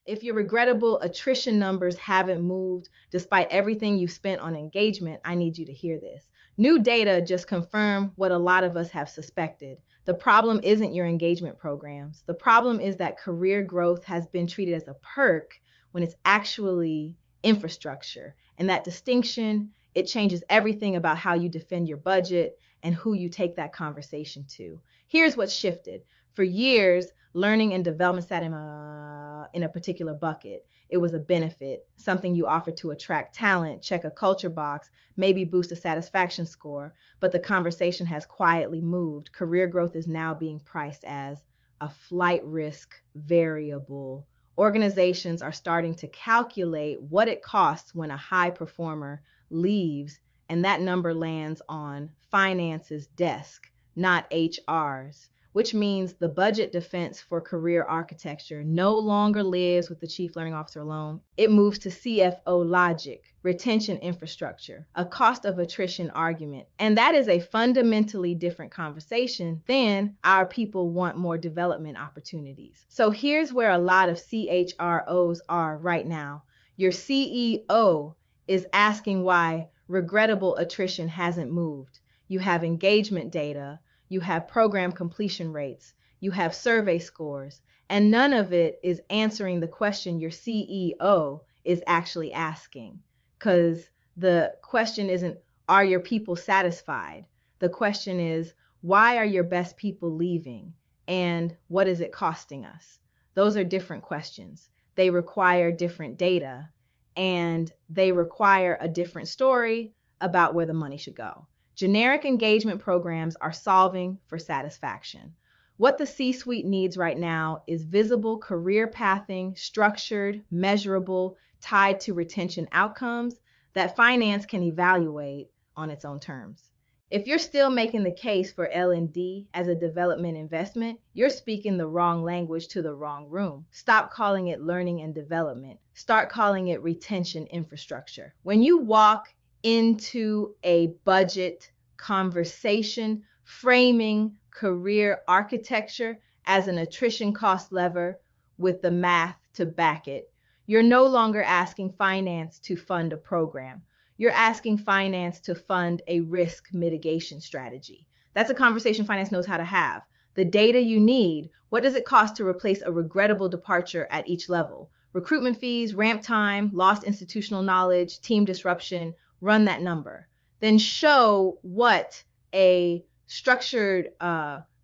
If your regrettable attrition numbers haven't moved despite everything you've spent on engagement, I need you to hear this. New data just confirmed what a lot of us have suspected. The problem isn't your engagement programs. The problem is that career growth has been treated as a perk when it's actually infrastructure. And that distinction, it changes everything about how you defend your budget and who you take that conversation to. Here's what's shifted. For years, learning and development sat in a particular bucket. It was a benefit, something you offered to attract talent, check a culture box, maybe boost a satisfaction score. But the conversation has quietly moved. Career growth is now being priced as a flight risk variable. Organizations are starting to calculate what it costs when a high performer leaves, and that number lands on finance's desk, not HR's. Which means the budget defense for career architecture no longer lives with the chief learning officer alone. It moves to CFO logic, retention infrastructure, a cost of attrition argument. And that is a fundamentally different conversation than our people want more development opportunities. So here's where a lot of CHROs are right now. Your CEO is asking why regrettable attrition hasn't moved. You have engagement data, you have program completion rates, you have survey scores, and none of it is answering the question your CEO is actually asking. Because the question isn't, are your people satisfied? The question is, why are your best people leaving? And what is it costing us? Those are different questions. They require different data, and they require a different story about where the money should go. Generic engagement programs are solving for satisfaction. What the C-suite needs right now is visible career pathing, structured, measurable, tied to retention outcomes that finance can evaluate on its own terms. If you're still making the case for L&D as a development investment, you're speaking the wrong language to the wrong room. Stop calling it learning and development. Start calling it retention infrastructure. When you walk into a budget conversation, framing career architecture as an attrition cost lever with the math to back it, you're no longer asking finance to fund a program. You're asking finance to fund a risk mitigation strategy. That's a conversation finance knows how to have. The data you need, what does it cost to replace a regrettable departure at each level? Recruitment fees, ramp time, lost institutional knowledge, team disruption. Run that number. Then show what a structured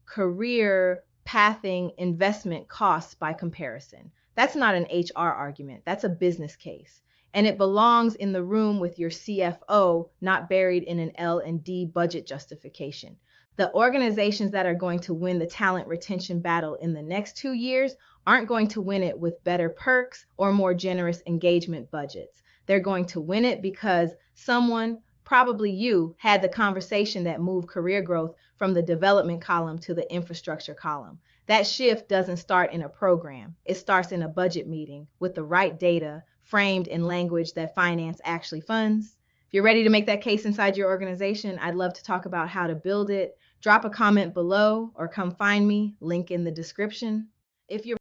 career pathing investment costs by comparison. That's not an HR argument. That's a business case. And it belongs in the room with your CFO, not buried in an L&D budget justification. The organizations that are going to win the talent retention battle in the next 2 years aren't going to win it with better perks or more generous engagement budgets. They're going to win it because someone, probably you, had the conversation that moved career growth from the development column to the infrastructure column. That shift doesn't start in a program. It starts in a budget meeting with the right data framed in language that finance actually funds. If you're ready to make that case inside your organization, I'd love to talk about how to build it. Drop a comment below or come find me, link in the description. If you're